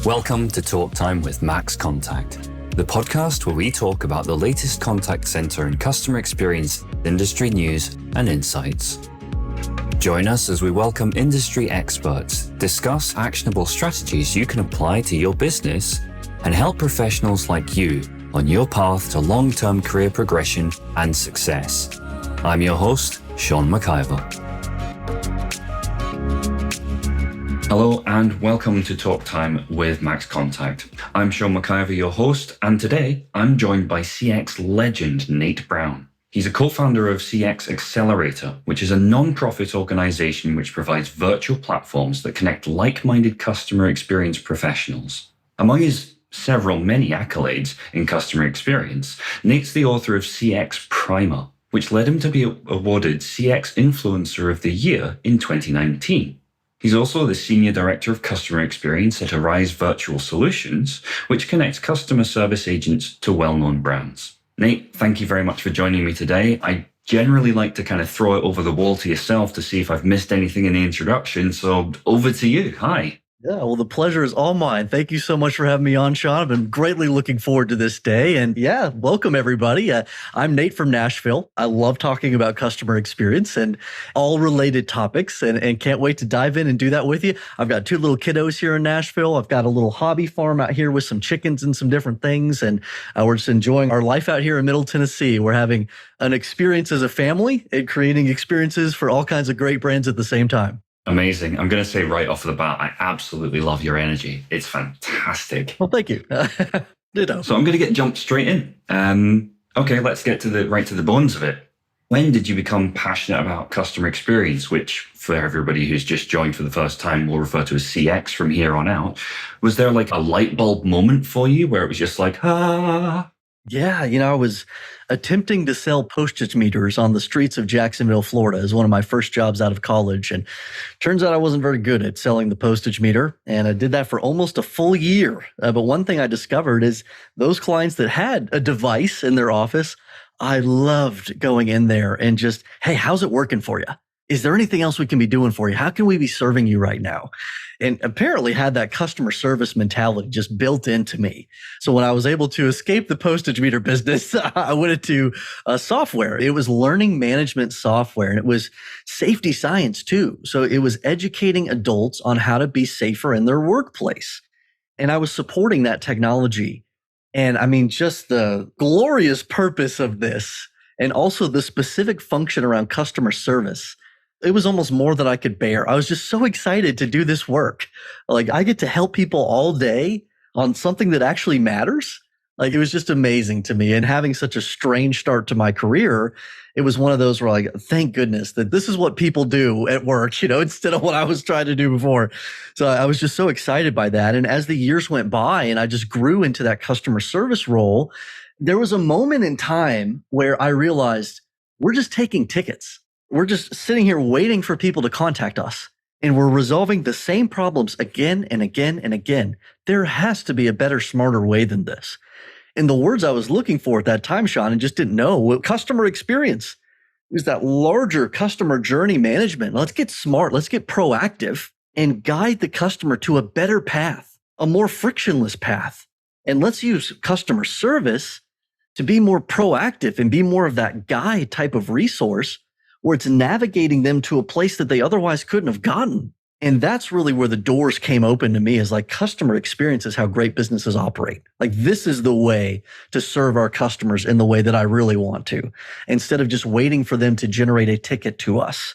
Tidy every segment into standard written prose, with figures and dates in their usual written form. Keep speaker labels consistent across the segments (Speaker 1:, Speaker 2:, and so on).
Speaker 1: Welcome to Talk Time with Max Contact, the podcast where we talk about the latest contact center and customer experience, industry news, and insights. Join us as we welcome industry experts, discuss actionable strategies you can apply to your business, and help professionals like you on your path to long-term career progression and success. I'm your host, Sean McIver. Hello and welcome to Talk Time with Max Contact. I'm Sean McIver, your host, and today I'm joined by CX legend Nate Brown. He's a co-founder of CX Accelerator, which is a non-profit organization which provides virtual platforms that connect like-minded customer experience professionals. Among his many accolades in customer experience, Nate's the author of CX Primer, which led him to be awarded CX Influencer of the Year in 2019. He's also the Senior Director of Customer Experience at Arise Virtual Solutions, which connects customer service agents to well-known brands. Nate, thank you very much for joining me today. I generally like to kind of throw it over the wall to yourself to see if I've missed anything in the introduction, so over to you. Hi.
Speaker 2: Yeah, well, the pleasure is all mine. Thank you so much for having me on, Sean. I've been greatly looking forward to this day. And yeah, welcome everybody. I'm Nate from Nashville. I love talking about customer experience and all related topics and can't wait to dive in and do that with you. I've got 2 little kiddos here in Nashville. I've got a little hobby farm out here with some chickens and some different things. And we're just enjoying our life out here in Middle Tennessee. We're having an experience as a family and creating experiences for all kinds of great brands at the same time.
Speaker 1: Amazing. I'm going to say right off the bat, I absolutely love your energy. It's fantastic.
Speaker 2: Well, thank you. Ditto.
Speaker 1: So I'm going to jump straight in. Okay, let's get to the bones of it. When did you become passionate about customer experience, which for everybody who's just joined for the first time, we'll refer to as CX from here on out? Was there like a light bulb moment for you where it was just like,
Speaker 2: Yeah, I was attempting to sell postage meters on the streets of Jacksonville, Florida as one of my first jobs out of college. And turns out I wasn't very good at selling the postage meter. And I did that for almost a full year. But one thing I discovered is those clients that had a device in their office, I loved going in there and just, hey, how's it working for you? Is there anything else we can be doing for you? How can we be serving you right now? And apparently had that customer service mentality just built into me. So when I was able to escape the postage meter business, I went into software. It was learning management software, and it was safety science too. So it was educating adults on how to be safer in their workplace. And I was supporting that technology. And I mean, just the glorious purpose of this, and also the specific function around customer service, it was almost more than I could bear. I was just so excited to do this work. Like, I get to help people all day on something that actually matters. Like, it was just amazing to me. And having such a strange start to my career, it was one of those where, like, thank goodness that this is what people do at work, instead of what I was trying to do before. So I was just so excited by that. And as the years went by and I just grew into that customer service role, there was a moment in time where I realized we're just taking tickets. We're just sitting here waiting for people to contact us, and we're resolving the same problems again and again and again. There has to be a better, smarter way than this. And the words I was looking for at that time, Sean, and just didn't know, customer experience. It was that larger customer journey management. Let's get smart. Let's get proactive and guide the customer to a better path, a more frictionless path. And let's use customer service to be more proactive and be more of that guide type of resource where it's navigating them to a place that they otherwise couldn't have gotten. And that's really where the doors came open to me, is like, customer experience is how great businesses operate. Like, this is the way to serve our customers in the way that I really want to, instead of just waiting for them to generate a ticket to us.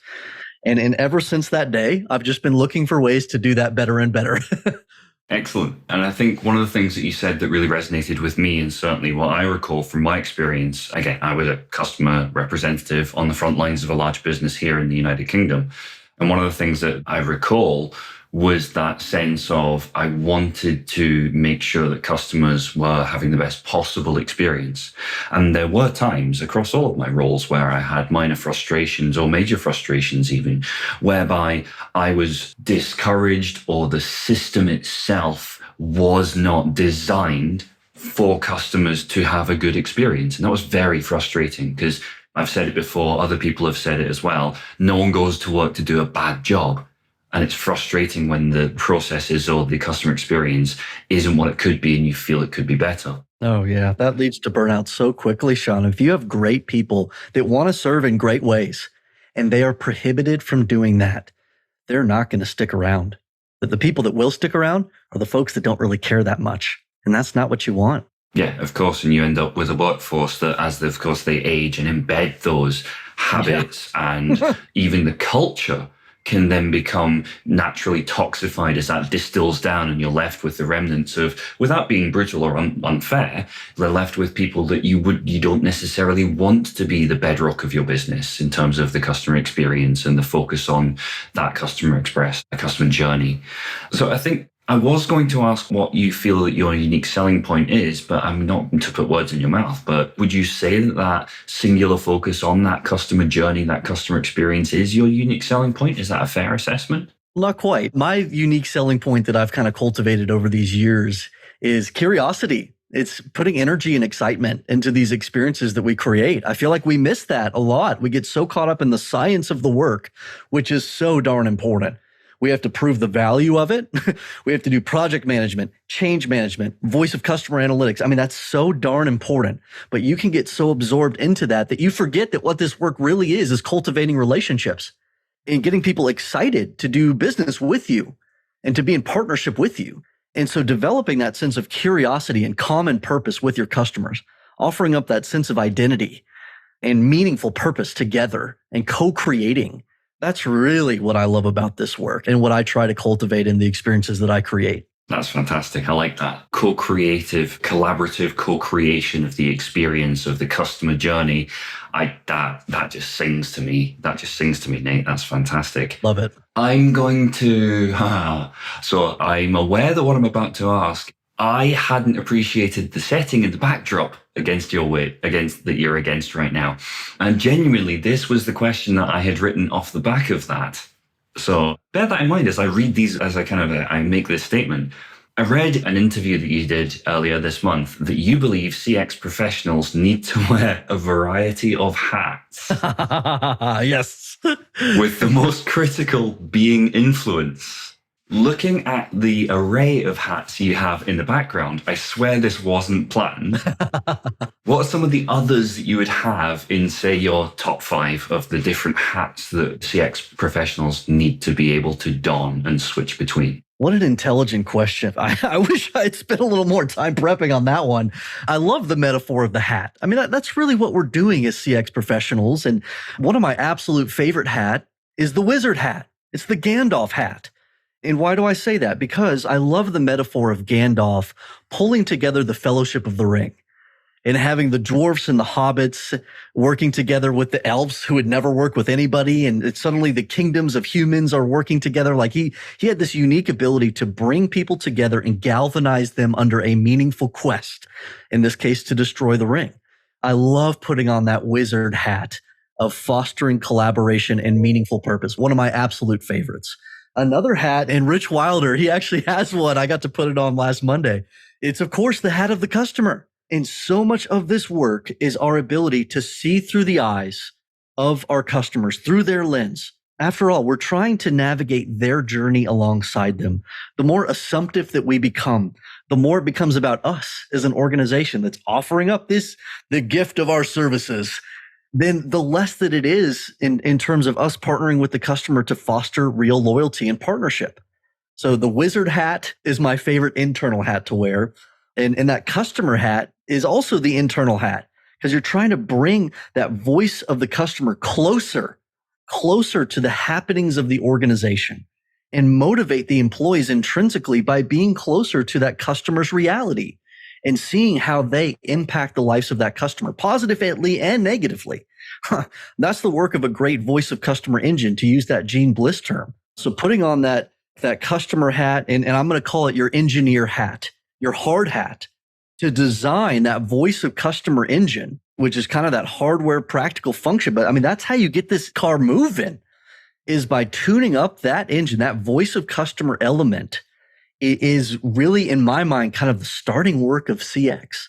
Speaker 2: And ever since that day, I've just been looking for ways to do that better and better.
Speaker 1: Excellent. And I think one of the things that you said that really resonated with me, and certainly what I recall from my experience, again, I was a customer representative on the front lines of a large business here in the United Kingdom. And one of the things that I recall was that sense of, I wanted to make sure that customers were having the best possible experience. And there were times across all of my roles where I had minor frustrations or major frustrations even, whereby I was discouraged or the system itself was not designed for customers to have a good experience. And that was very frustrating because I've said it before, other people have said it as well. No one goes to work to do a bad job. And it's frustrating when the processes or the customer experience isn't what it could be and you feel it could be better.
Speaker 2: Oh, yeah. That leads to burnout so quickly, Sean. If you have great people that want to serve in great ways and they are prohibited from doing that, they're not going to stick around. But the people that will stick around are the folks that don't really care that much. And that's not what you want.
Speaker 1: Yeah, of course. And you end up with a workforce that, of course, they age and embed those habits and even the culture can then become naturally toxified as that distills down and you're left with the remnants of, without being brutal or unfair, they're left with people that you don't necessarily want to be the bedrock of your business in terms of the customer experience and the focus on that customer customer journey. So I think I was going to ask what you feel that your unique selling point is, but I'm not to put words in your mouth. But would you say that singular focus on that customer journey, that customer experience is your unique selling point? Is that a fair assessment?
Speaker 2: Not quite. My unique selling point that I've kind of cultivated over these years is curiosity. It's putting energy and excitement into these experiences that we create. I feel like we miss that a lot. We get so caught up in the science of the work, which is so darn important. We have to prove the value of it. We have to do project management, change management, voice of customer analytics. I mean, that's so darn important. But you can get so absorbed into that you forget that what this work really is cultivating relationships and getting people excited to do business with you and to be in partnership with you. And so developing that sense of curiosity and common purpose with your customers, offering up that sense of identity and meaningful purpose together and co-creating. That's really what I love about this work and what I try to cultivate in the experiences that I create.
Speaker 1: That's fantastic. I like that. Collaborative co-creation of the experience of the customer journey. That just sings to me. That just sings to me, Nate. That's fantastic.
Speaker 2: Love it.
Speaker 1: I'm going to, so I'm aware that what I'm about to ask, I hadn't appreciated the setting and the backdrop against that you're against right now. And genuinely, this was the question that I had written off the back of that. So bear that in mind as I read these, as I make this statement. I read an interview that you did earlier this month that you believe CX professionals need to wear a variety of hats.
Speaker 2: Yes.
Speaker 1: With the most critical being influence. Looking at the array of hats you have in the background, I swear this wasn't planned. What are some of the others that you would have in, say, your top 5 of the different hats that CX professionals need to be able to don and switch between?
Speaker 2: What an intelligent question. I wish I'd spent a little more time prepping on that one. I love the metaphor of the hat. I mean, that's really what we're doing as CX professionals. And one of my absolute favorite hat is the wizard hat. It's the Gandalf hat. And why do I say that? Because I love the metaphor of Gandalf pulling together the Fellowship of the Ring and having the dwarfs and the hobbits working together with the elves who would never work with anybody. And suddenly the kingdoms of humans are working together. Like he had this unique ability to bring people together and galvanize them under a meaningful quest, in this case, to destroy the ring. I love putting on that wizard hat of fostering collaboration and meaningful purpose. One of my absolute favorites. Another hat, and Rich Wilder, he actually has one. I got to put it on last Monday. It's, of course, the hat of the customer. And so much of this work is our ability to see through the eyes of our customers, through their lens. After all, we're trying to navigate their journey alongside them. The more assumptive that we become, the more it becomes about us as an organization that's offering up the gift of our services, then the less that it is in terms of us partnering with the customer to foster real loyalty and partnership. So the wizard hat is my favorite internal hat to wear. And that customer hat is also the internal hat because you're trying to bring that voice of the customer closer to the happenings of the organization and motivate the employees intrinsically by being closer to that customer's reality and seeing how they impact the lives of that customer positively and negatively. That's the work of a great voice of customer engine, to use that Gene Bliss term. So putting on that customer hat, and I'm going to call it your engineer hat, your hard hat, to design that voice of customer engine, which is kind of that hardware practical function. But I mean, that's how you get this car moving, is by tuning up that engine, that voice of customer element. It is really, in my mind, kind of the starting work of CX.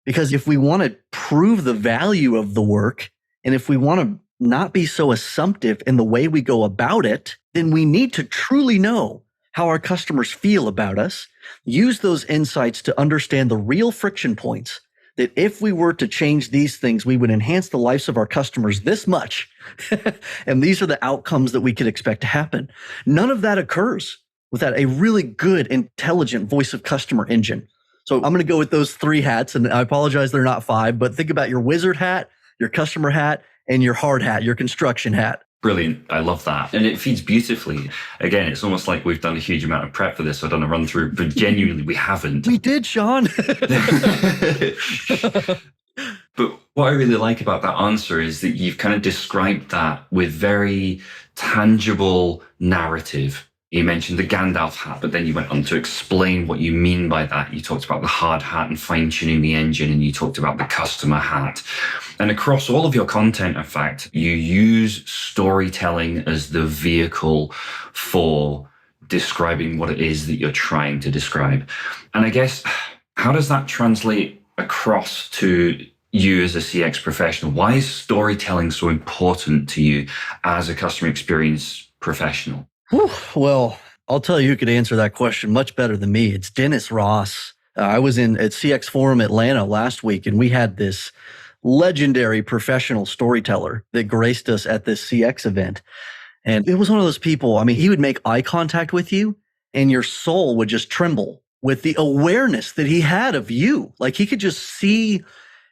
Speaker 2: Because if we want to prove the value of the work, and if we want to not be so assumptive in the way we go about it, then we need to truly know how our customers feel about us, use those insights to understand the real friction points that if we were to change these things, we would enhance the lives of our customers this much. And these are the outcomes that we could expect to happen. None of that occurs without a really good, intelligent voice of customer engine. So I'm going to go with those 3 hats, and I apologize they're not 5, but think about your wizard hat, your customer hat, and your hard hat, your construction hat.
Speaker 1: Brilliant. I love that. And it feeds beautifully. Again, it's almost like we've done a huge amount of prep for this. So I've done a run through, but genuinely we haven't.
Speaker 2: We did, Sean.
Speaker 1: But what I really like about that answer is that you've kind of described that with very tangible narrative. You mentioned the Gandalf hat, but then you went on to explain what you mean by that. You talked about the hard hat and fine-tuning the engine, and you talked about the customer hat. And across all of your content, in fact, you use storytelling as the vehicle for describing what it is that you're trying to describe. And I guess, how does that translate across to you as a CX professional? Why is storytelling so important to you as a customer experience professional?
Speaker 2: Whew, well, I'll tell you who could answer that question much better than me. It's Dennis Ross. I was at CX Forum Atlanta last week, and we had this legendary professional storyteller that graced us at this CX event. And it was one of those people, I mean, he would make eye contact with you and your soul would just tremble with the awareness that he had of you. Like he could just see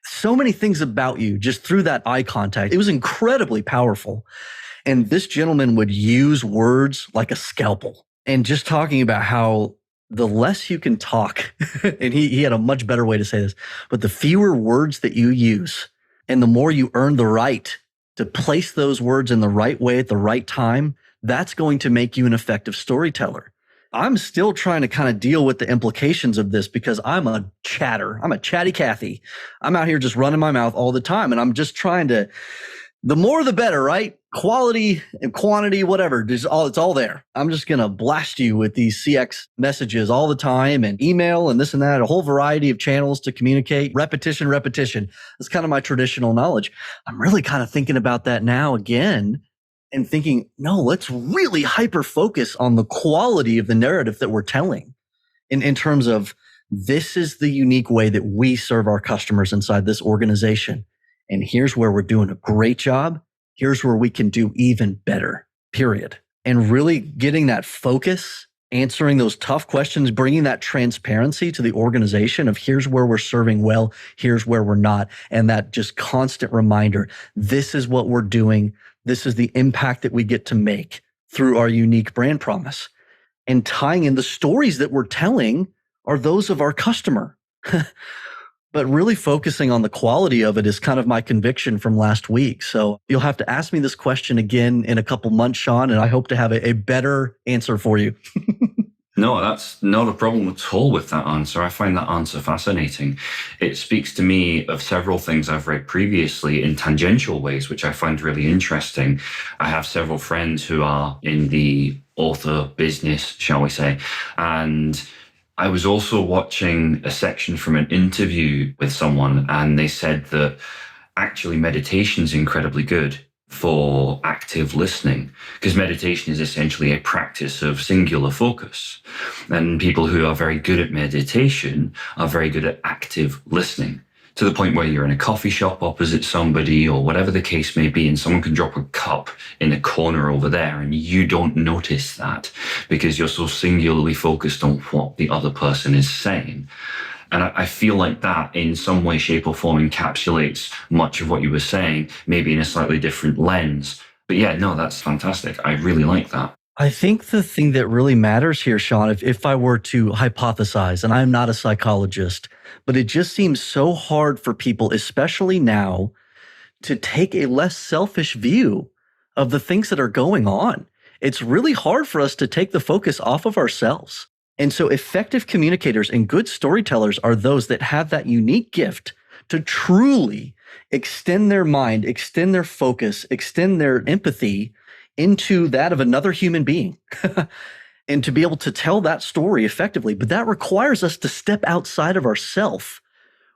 Speaker 2: so many things about you just through that eye contact. It was incredibly powerful. And this gentleman would use words like a scalpel, and just talking about how the less you can talk, and he had a much better way to say this, but the fewer words that you use and the more you earn the right to place those words in the right way at the right time, that's going to make you an effective storyteller. I'm still trying to kind of deal with the implications of this because I'm a chatter. I'm a chatty Cathy. I'm out here just running my mouth all the time, and I'm just trying to, the more the better, right? Quality and quantity, whatever, it's all there. I'm just going to blast you with these CX messages all the time, and email and this and that, a whole variety of channels to communicate. Repetition. That's kind of my traditional knowledge. I'm really kind of thinking about that now again and thinking, no, let's really hyper focus on the quality of the narrative that we're telling in terms of this is the unique way that we serve our customers inside this organization. And here's where we're doing a great job. Here's where we can do even better, period. And really getting that focus, answering those tough questions, bringing that transparency to the organization of here's where we're serving well, here's where we're not. And that just constant reminder, this is what we're doing. This is the impact that we get to make through our unique brand promise. And tying in the stories that we're telling are those of our customer. But really focusing on the quality of it is kind of my conviction from last week. So you'll have to ask me this question again in a couple months, Sean, and I hope to have a better answer for you.
Speaker 1: No, that's not a problem at all with that answer. I find that answer fascinating. It speaks to me of several things I've read previously in tangential ways, which I find really interesting. I have several friends who are in the author business, shall we say, and I was also watching a section from an interview with someone, and they said that actually meditation is incredibly good for active listening, because meditation is essentially a practice of singular focus. And people who are very good at meditation are very good at active listening, to the point where you're in a coffee shop opposite somebody or whatever the case may be, and someone can drop a cup in a corner over there and you don't notice that because you're so singularly focused on what the other person is saying. And I feel like that in some way, shape or form encapsulates much of what you were saying, maybe in a slightly different lens. But yeah, no, that's fantastic. I really like that.
Speaker 2: I think the thing that really matters here, Sean, if I were to hypothesize, and I'm not a psychologist, but it just seems so hard for people, especially now, to take a less selfish view of the things that are going on. It's really hard for us to take the focus off of ourselves. And so effective communicators and good storytellers are those that have that unique gift to truly extend their mind, extend their focus, extend their empathy into that of another human being and to be able to tell that story effectively. But that requires us to step outside of ourselves,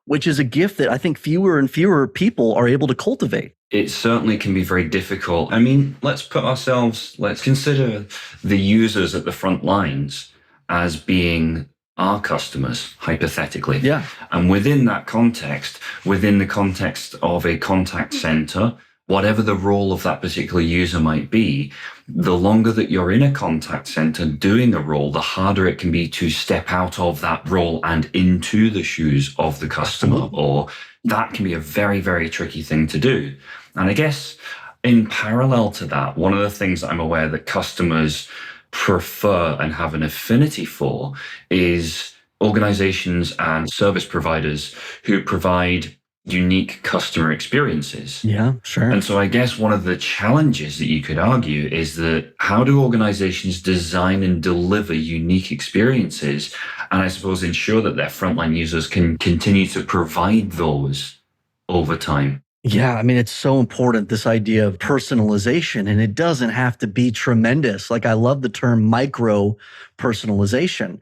Speaker 2: which is a gift that I think fewer and fewer people are able to cultivate.
Speaker 1: It certainly can be very difficult. I mean, let's consider the users at the front lines as being our customers, hypothetically.
Speaker 2: Yeah.
Speaker 1: And within that context, within the context of a contact center, whatever the role of that particular user might be, the longer that you're in a contact center doing a role, the harder it can be to step out of that role and into the shoes of the customer, or that can be a very, very tricky thing to do. And I guess in parallel to that, one of the things that I'm aware that customers prefer and have an affinity for is organizations and service providers who provide unique customer experiences.
Speaker 2: Yeah, sure.
Speaker 1: And so I guess one of the challenges that you could argue is that how do organizations design and deliver unique experiences, and I suppose ensure that their frontline users can continue to provide those over time?
Speaker 2: Yeah, I mean, it's so important, this idea of personalization, and it doesn't have to be tremendous. Like, I love the term micro personalization.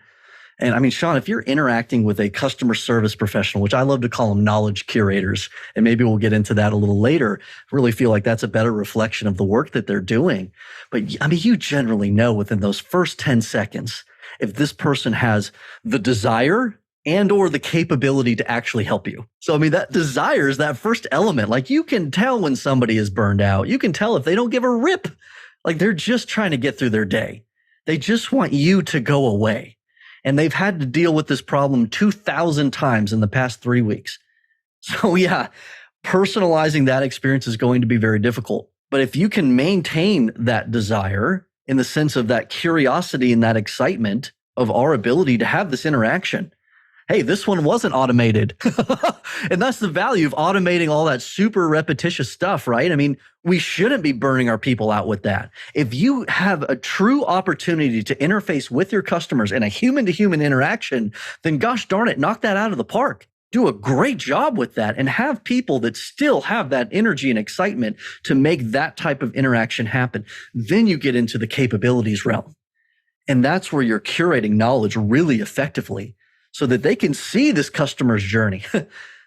Speaker 2: And I mean, Sean, if you're interacting with a customer service professional, which I love to call them knowledge curators, and maybe we'll get into that a little later, I really feel like that's a better reflection of the work that they're doing. But I mean, you generally know within those first 10 seconds, if this person has the desire and or the capability to actually help you. So, I mean, that desire is that first element. Like, you can tell when somebody is burned out. You can tell if they don't give a rip. Like, they're just trying to get through their day. They just want you to go away. And they've had to deal with this problem 2,000 times in the past 3 weeks. So yeah, personalizing that experience is going to be very difficult. But if you can maintain that desire in the sense of that curiosity and that excitement of our ability to have this interaction, hey, this one wasn't automated. And that's the value of automating all that super repetitious stuff, right? I mean, we shouldn't be burning our people out with that. If you have a true opportunity to interface with your customers in a human-to-human interaction, then gosh darn it, knock that out of the park. Do a great job with that and have people that still have that energy and excitement to make that type of interaction happen. Then you get into the capabilities realm. And that's where you're curating knowledge really effectively, so that they can see this customer's journey.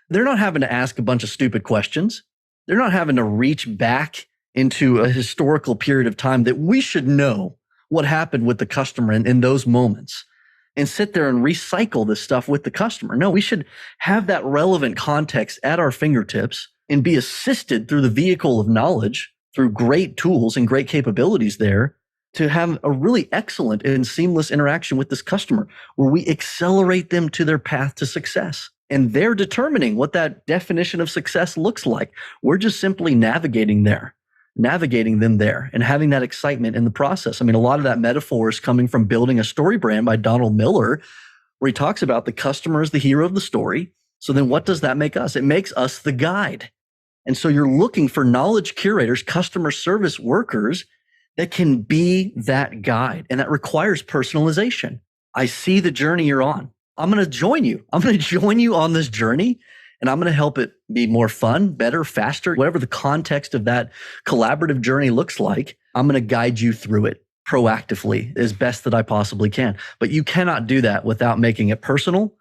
Speaker 2: They're not having to ask a bunch of stupid questions. They're not having to reach back into a historical period of time that we should know what happened with the customer in those moments and sit there and recycle this stuff with the customer. No, we should have that relevant context at our fingertips and be assisted through the vehicle of knowledge, through great tools and great capabilities there, to have a really excellent and seamless interaction with this customer where we accelerate them to their path to success. And they're determining what that definition of success looks like. We're just simply navigating them there and having that excitement in the process. I mean, a lot of that metaphor is coming from Building a Story Brand by Donald Miller, where he talks about the customer as the hero of the story. So then what does that make us? It makes us the guide. And so you're looking for knowledge curators, customer service workers that can be that guide. And that requires personalization. I see the journey you're on. I'm going to join you. I'm going to join you on this journey, and I'm going to help it be more fun, better, faster, whatever the context of that collaborative journey looks like. I'm going to guide you through it proactively as best that I possibly can. But you cannot do that without making it personal,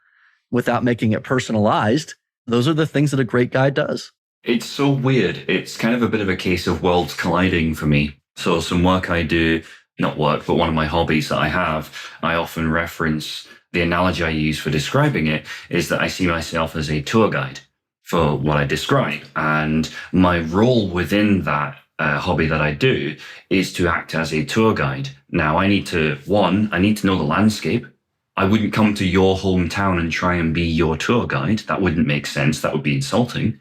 Speaker 2: without making it personalized. Those are the things that a great guide does.
Speaker 1: It's so weird. It's kind of a bit of a case of worlds colliding for me. So some work I do, not work, but one of my hobbies that I have, I often reference the analogy I use for describing it is that I see myself as a tour guide for what I describe. And my role within that hobby that I do is to act as a tour guide. Now, I need to know the landscape. I wouldn't come to your hometown and try and be your tour guide. That wouldn't make sense. That would be insulting.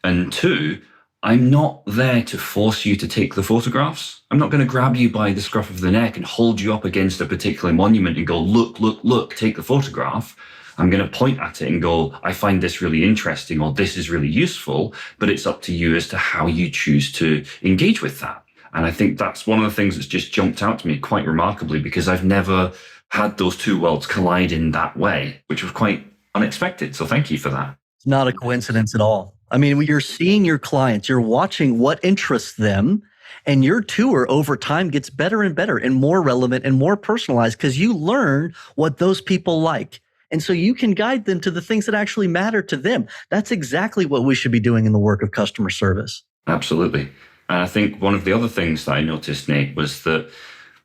Speaker 1: And two, I'm not there to force you to take the photographs. I'm not going to grab you by the scruff of the neck and hold you up against a particular monument and go, look, take the photograph. I'm going to point at it and go, I find this really interesting, or this is really useful, but it's up to you as to how you choose to engage with that. And I think that's one of the things that's just jumped out to me quite remarkably, because I've never had those two worlds collide in that way, which was quite unexpected. So thank you for that.
Speaker 2: It's not a coincidence at all. I mean, you're seeing your clients, you're watching what interests them, and your tour over time gets better and better and more relevant and more personalized because you learn what those people like. And so you can guide them to the things that actually matter to them. That's exactly what we should be doing in the work of customer service.
Speaker 1: Absolutely. And I think one of the other things that I noticed, Nate, was that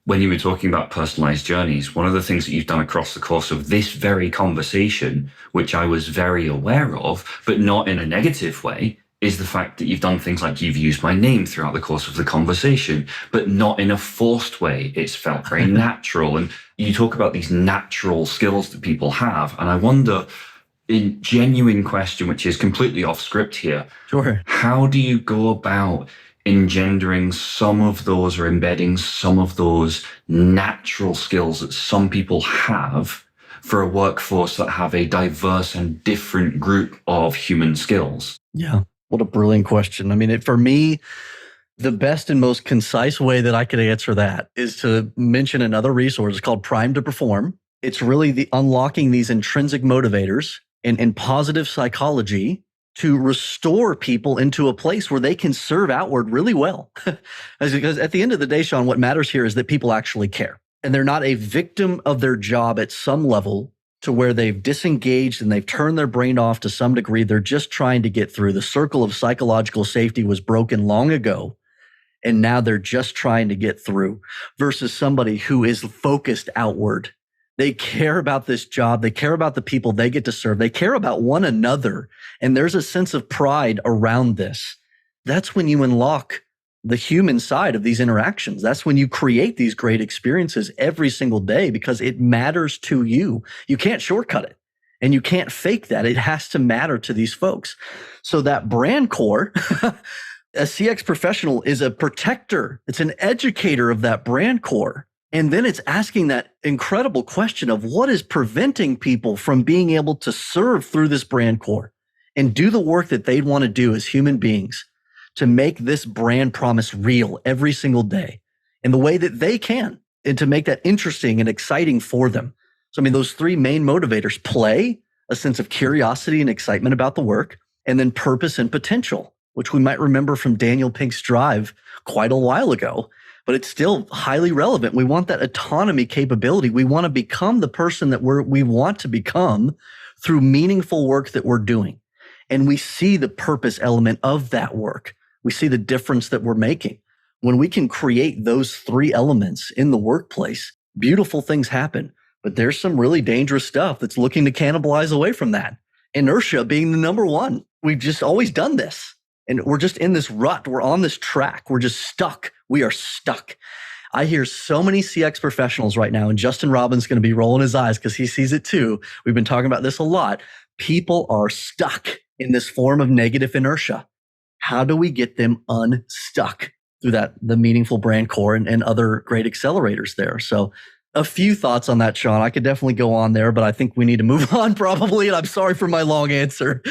Speaker 1: when you were talking about personalized journeys, one of the things that you've done across the course of this very conversation, which I was very aware of, but not in a negative way, is the fact that you've done things like you've used my name throughout the course of the conversation, but not in a forced way. It's felt very natural. And you talk about these natural skills that people have. And I wonder, in genuine question, which is completely off script here,
Speaker 2: Sure.
Speaker 1: how do you go about engendering some of those or embedding some of those natural skills that some people have for a workforce that have a diverse and different group of human skills?
Speaker 2: Yeah. What a brilliant question. I mean, for me, the best and most concise way that I could answer that is to mention another resource called Prime to Perform. It's really the unlocking these intrinsic motivators and positive psychology to restore people into a place where they can serve outward really well. Because at the end of the day, Sean, what matters here is that people actually care. And they're not a victim of their job at some level to where they've disengaged and they've turned their brain off to some degree. They're just trying to get through. The circle of psychological safety was broken long ago. And now they're just trying to get through versus somebody who is focused outward. They care about this job. They care about the people they get to serve. They care about one another. And there's a sense of pride around this. That's when you unlock the human side of these interactions. That's when you create these great experiences every single day because it matters to you. You can't shortcut it and you can't fake that. It has to matter to these folks. So that brand core, a CX professional is a protector. It's an educator of that brand core. And then it's asking that incredible question of what is preventing people from being able to serve through this brand core and do the work that they'd want to do as human beings to make this brand promise real every single day in the way that they can and to make that interesting and exciting for them. So, I mean, those three main motivators: play, a sense of curiosity and excitement about the work, and then purpose and potential, which we might remember from Daniel Pink's Drive quite a while ago, but it's still highly relevant. We want that autonomy capability. We want to become the person that we want to become through meaningful work that we're doing. And we see the purpose element of that work. We see the difference that we're making. When we can create those three elements in the workplace, beautiful things happen. But there's some really dangerous stuff that's looking to cannibalize away from that. Inertia being the number one. We've just always done this. And we're just in this rut. We're on this track. We're just stuck. We are stuck. I hear so many CX professionals right now, and Justin Robbins going to be rolling his eyes because he sees it too. We've been talking about this a lot. People are stuck in this form of negative inertia. How do we get them unstuck through the meaningful brand core and other great accelerators there? So a few thoughts on that, Sean. I could definitely go on there, but I think we need to move on probably. And I'm sorry for my long answer.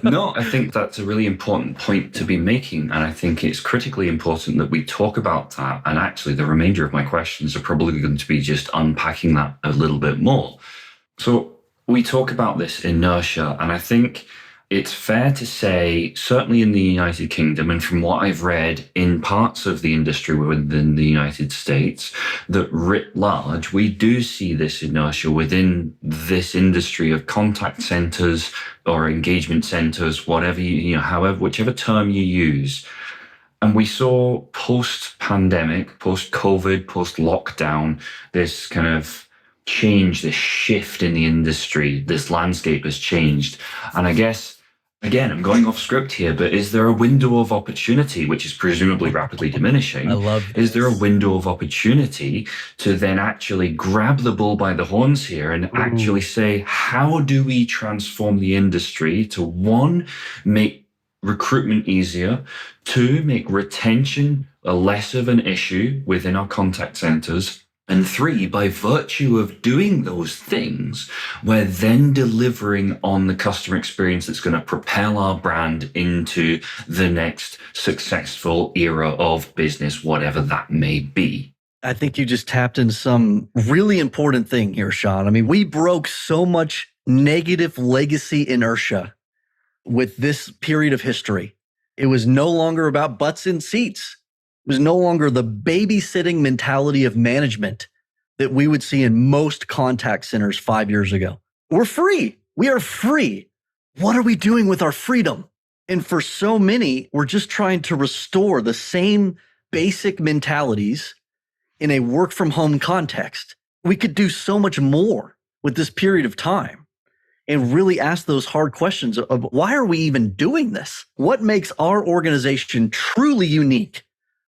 Speaker 1: No, I think that's a really important point to be making. And I think it's critically important that we talk about that. And actually, the remainder of my questions are probably going to be just unpacking that a little bit more. So we talk about this inertia, and I think it's fair to say, certainly in the United Kingdom, and from what I've read in parts of the industry within the United States, that writ large, we do see this inertia within this industry of contact centers or engagement centers, whatever however, whichever term you use. And we saw post-pandemic, post-COVID, post-lockdown, this kind of change, this shift in the industry. This landscape has changed. And I guess, again, I'm going off script here, but is there a window of opportunity, which is presumably rapidly diminishing?
Speaker 2: I love this.
Speaker 1: Is there a window of opportunity to then actually grab the bull by the horns here and actually say, how do we transform the industry to, one, make recruitment easier, two, make retention a less of an issue within our contact centers, and three, by virtue of doing those things, we're then delivering on the customer experience that's going to propel our brand into the next successful era of business, whatever that may be.
Speaker 2: I think you just tapped into some really important thing here, Sean. I mean, we broke so much negative legacy inertia with this period of history. It was no longer about butts in seats. It was no longer the babysitting mentality of management that we would see in most contact centers 5 years ago. We're free. We are free. What are we doing with our freedom? And for so many, we're just trying to restore the same basic mentalities in a work from home context. We could do so much more with this period of time and really ask those hard questions of why are we even doing this? What makes our organization truly unique,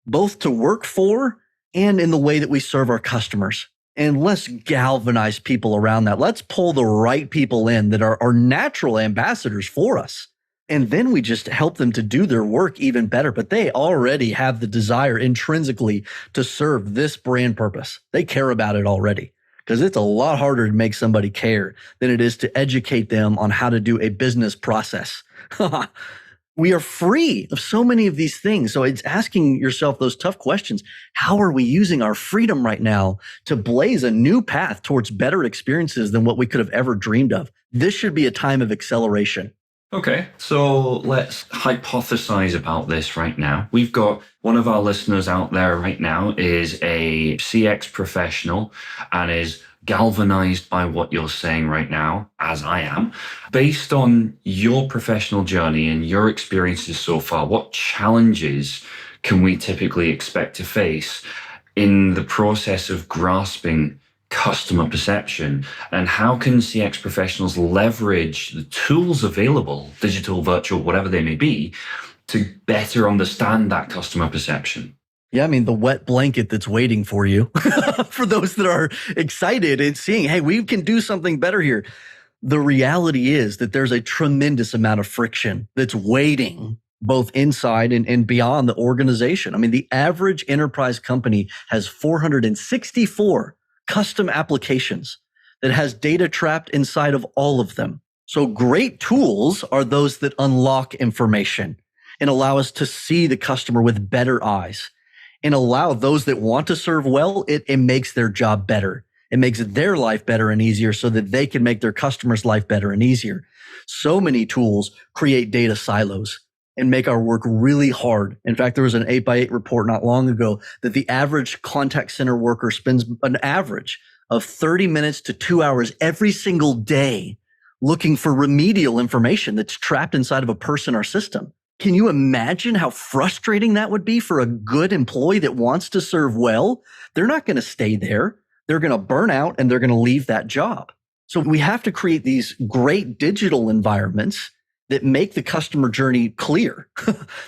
Speaker 2: both to work for and in the way that we serve our customers? And let's galvanize people around that. Let's pull the right people in that are natural ambassadors for us. And then we just help them to do their work even better. But they already have the desire intrinsically to serve this brand purpose. They care about it already, because it's a lot harder to make somebody care than it is to educate them on how to do a business process. We are free of so many of these things. So it's asking yourself those tough questions. How are we using our freedom right now to blaze a new path towards better experiences than what we could have ever dreamed of? This should be a time of acceleration.
Speaker 1: Okay, so let's hypothesize about this right now. We've got one of our listeners out there right now is a CX professional and is galvanized by what you're saying right now, as I am. Based on your professional journey and your experiences so far, what challenges can we typically expect to face in the process of grasping customer perception, and how can CX professionals leverage the tools available, digital, virtual, whatever they may be, to better understand that customer perception?
Speaker 2: Yeah, I mean, the wet blanket that's waiting for you for those that are excited and seeing, hey, we can do something better here. The reality is that there's a tremendous amount of friction that's waiting both inside and beyond the organization. I mean, the average enterprise company has 464 custom applications that has data trapped inside of all of them. So great tools are those that unlock information and allow us to see the customer with better eyes and allow those that want to serve well, it makes their job better. It makes their life better and easier so that they can make their customers' life better and easier. So many tools create data silos and make our work really hard. In fact, there was an 8x8 report not long ago that the average contact center worker spends an average of 30 minutes to 2 hours every single day looking for remedial information that's trapped inside of a person or system. Can you imagine how frustrating that would be for a good employee that wants to serve well? They're not going to stay there. They're going to burn out and they're going to leave that job. So we have to create these great digital environments that make the customer journey clear,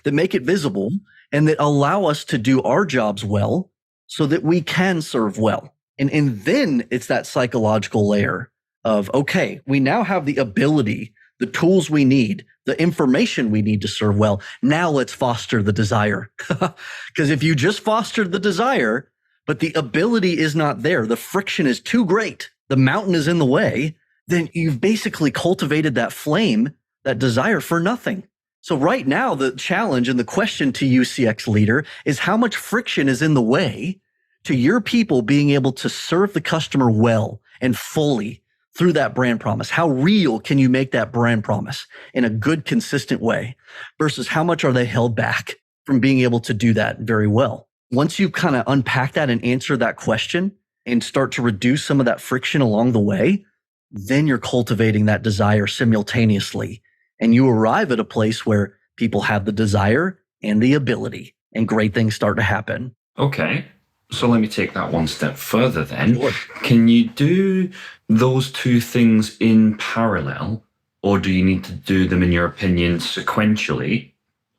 Speaker 2: that make it visible, and that allow us to do our jobs well so that we can serve well. And then it's that psychological layer of, okay, we now have the ability, the tools we need, the information we need to serve well. Now let's foster the desire. Because if you just foster the desire, but the ability is not there, the friction is too great, the mountain is in the way, then you've basically cultivated that flame, that desire for nothing. So right now, the challenge and the question to you, CX leader, is how much friction is in the way to your people being able to serve the customer well and fully through that brand promise? How real can you make that brand promise in a good, consistent way versus how much are they held back from being able to do that very well? Once you kind of unpack that and answer that question and start to reduce some of that friction along the way, then you're cultivating that desire simultaneously. And you arrive at a place where people have the desire and the ability, and great things start to happen.
Speaker 1: Okay. So let me take that one step further then.
Speaker 2: Sure.
Speaker 1: Can you do those two things in parallel, or do you need to do them, in your opinion, sequentially?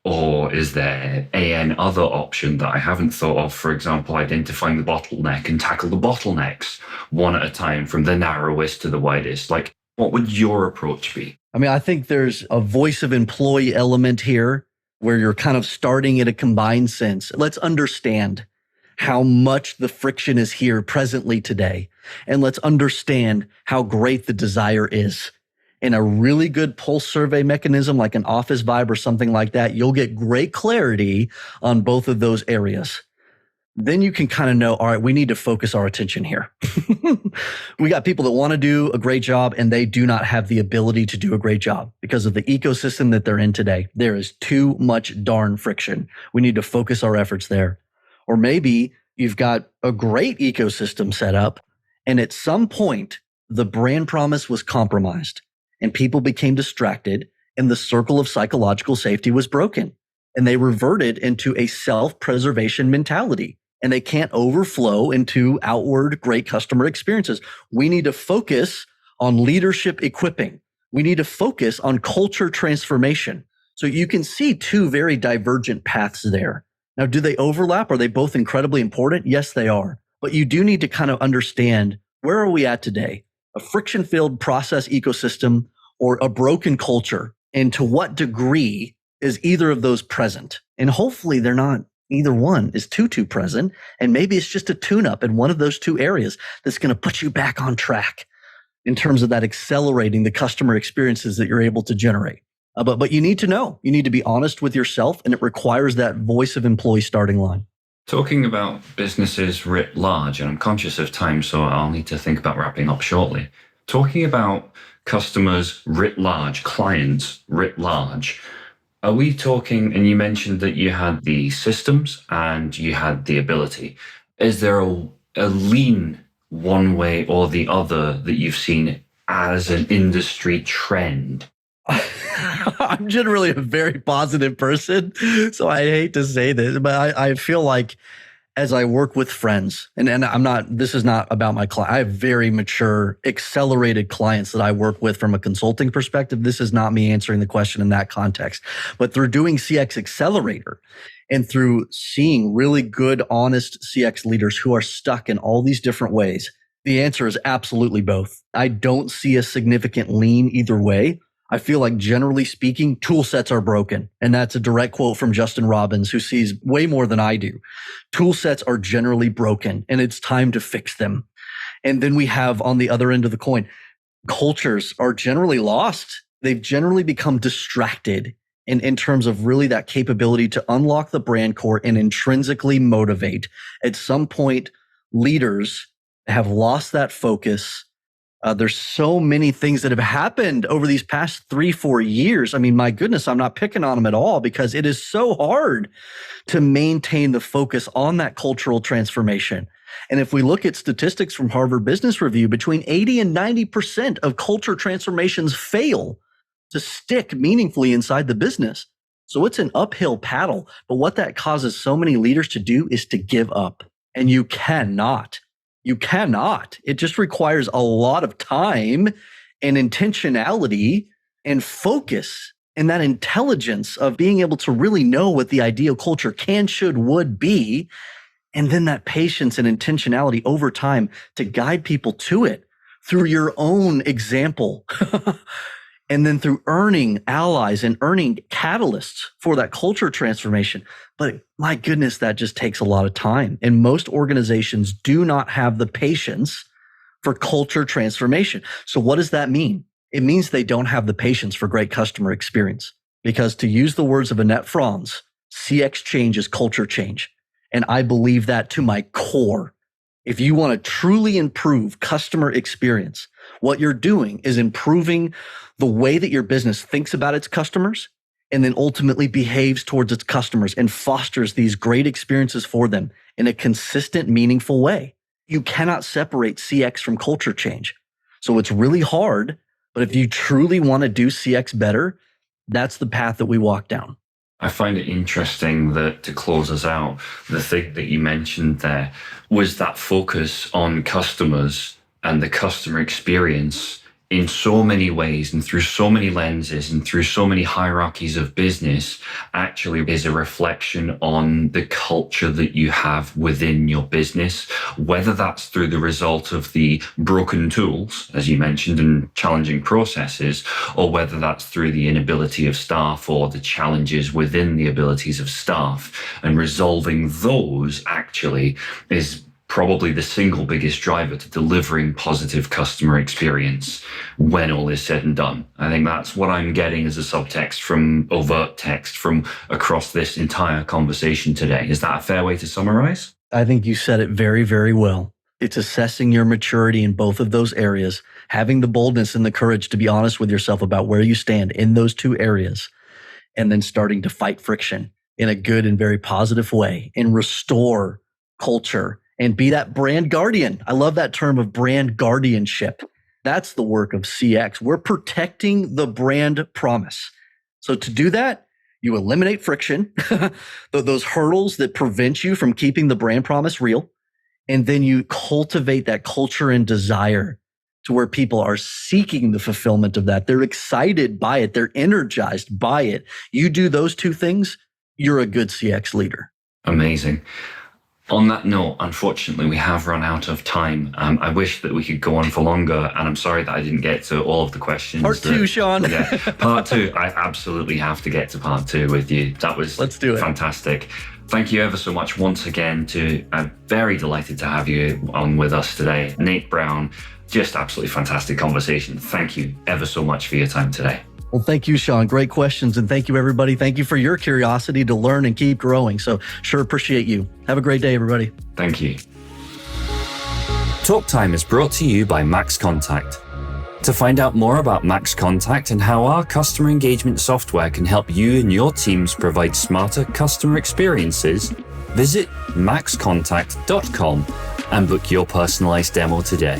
Speaker 1: Or is there an other option that I haven't thought of? For example, identifying the bottleneck and tackle the bottlenecks one at a time from the narrowest to the widest. Like, what would your approach be?
Speaker 2: I mean, I think there's a voice of employee element here where you're kind of starting in a combined sense. Let's understand how much the friction is here presently today. And let's understand how great the desire is. In a really good pulse survey mechanism like an Office Vibe or something like that, you'll get great clarity on both of those areas. Then you can kind of know, all right, we need to focus our attention here. We got people that want to do a great job and they do not have the ability to do a great job because of the ecosystem that they're in today. There is too much darn friction. We need to focus our efforts there. Or maybe you've got a great ecosystem set up and at some point the brand promise was compromised and people became distracted and the circle of psychological safety was broken and they reverted into a self-preservation mentality and they can't overflow into outward great customer experiences. We need to focus on leadership equipping. We need to focus on culture transformation. So you can see two very divergent paths there. Now, do they overlap? Are they both incredibly important? Yes, they are. But you do need to kind of understand, where are we at today? A friction-filled process ecosystem or a broken culture? And to what degree is either of those present? And hopefully they're not, either one is too present. And maybe it's just a tune-up in one of those two areas that's going to put you back on track in terms of that accelerating the customer experiences that you're able to generate. But you need to know, you need to be honest with yourself, and it requires that voice of employee starting line.
Speaker 1: Talking about businesses writ large, and I'm conscious of time, so I'll need to think about wrapping up shortly. Talking about customers writ large, clients writ large, are we talking, and you mentioned that you had the systems and you had the ability. Is there a lean one way or the other that you've seen as an industry trend?
Speaker 2: I'm generally a very positive person, so I hate to say this, but I feel like as I work with friends, and I'm not, this is not about my client. I have very mature, accelerated clients that I work with from a consulting perspective. This is not me answering the question in that context, but through doing CX Accelerator and through seeing really good, honest CX leaders who are stuck in all these different ways, the answer is absolutely both. I don't see a significant lean either way. I feel like generally speaking, tool sets are broken. And that's a direct quote from Justin Robbins, who sees way more than I do. Tool sets are generally broken and it's time to fix them. And then we have on the other end of the coin, cultures are generally lost. They've generally become distracted in terms of really that capability to unlock the brand core and intrinsically motivate. At some point, leaders have lost that focus. There's so many things that have happened over these past 3-4 years. I mean, my goodness, I'm not picking on them at all because it is so hard to maintain the focus on that cultural transformation. And if we look at statistics from Harvard Business Review, between 80 and 90% of culture transformations fail to stick meaningfully inside the business. So it's an uphill paddle. But what that causes so many leaders to do is to give up. And you cannot. You cannot. It just requires a lot of time and intentionality and focus and that intelligence of being able to really know what the ideal culture can, should, would be. And then that patience and intentionality over time to guide people to it through your own example. And then through earning allies and earning catalysts for that culture transformation. But my goodness, that just takes a lot of time. And most organizations do not have the patience for culture transformation. So what does that mean? It means they don't have the patience for great customer experience. Because to use the words of Annette Franz, CX change is culture change. And I believe that to my core. If you want to truly improve customer experience, what you're doing is improving the way that your business thinks about its customers and then ultimately behaves towards its customers and fosters these great experiences for them in a consistent, meaningful way. You cannot separate CX from culture change. So it's really hard, but if you truly want to do CX better, that's the path that we walk down.
Speaker 1: I find it interesting that, to close us out, the thing that you mentioned there was that focus on customers and the customer experience in so many ways and through so many lenses and through so many hierarchies of business actually is a reflection on the culture that you have within your business, whether that's through the result of the broken tools, as you mentioned, and challenging processes, or whether that's through the inability of staff or the challenges within the abilities of staff. And resolving those actually is probably the single biggest driver to delivering positive customer experience when all is said and done. I think that's what I'm getting as a subtext from overt text from across this entire conversation today. Is that a fair way to summarize?
Speaker 2: I think you said it very, very well. It's assessing your maturity in both of those areas, having the boldness and the courage to be honest with yourself about where you stand in those two areas, and then starting to fight friction in a good and very positive way and restore culture and be that brand guardian. I love that term of brand guardianship. That's the work of CX. We're protecting the brand promise. So to do that, you eliminate friction, those hurdles that prevent you from keeping the brand promise real. And then you cultivate that culture and desire to where people are seeking the fulfillment of that. They're excited by it. They're energized by it. You do those two things, you're a good CX leader.
Speaker 1: Amazing. On that note, unfortunately, we have run out of time. I wish that we could go on for longer, and I'm sorry that I didn't get to all of the questions.
Speaker 2: Part two, Sean.
Speaker 1: Yeah, part two. I absolutely have to get to part two with you. That was
Speaker 2: Let's do it.
Speaker 1: Fantastic. Thank you ever so much once again. I'm very delighted to have you on with us today. Nate Brown, just absolutely fantastic conversation. Thank you ever so much for your time today.
Speaker 2: Well, thank you, Sean. Great questions. And thank you, everybody. Thank you for your curiosity to learn and keep growing. So sure appreciate you. Have a great day, everybody.
Speaker 1: Thank you. Talk Time is brought to you by Max Contact. To find out more about Max Contact and how our customer engagement software can help you and your teams provide smarter customer experiences, visit maxcontact.com and book your personalized demo today.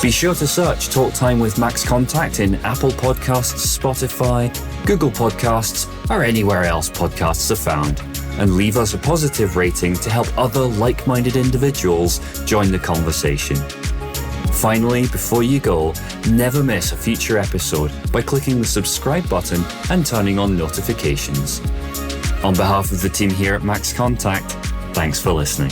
Speaker 1: Be sure to search Talk Time with Max Contact in Apple Podcasts, Spotify, Google Podcasts, or anywhere else podcasts are found, and leave us a positive rating to help other like-minded individuals join the conversation. Finally, before you go, never miss a future episode by clicking the subscribe button and turning on notifications. On behalf of the team here at Max Contact, thanks for listening.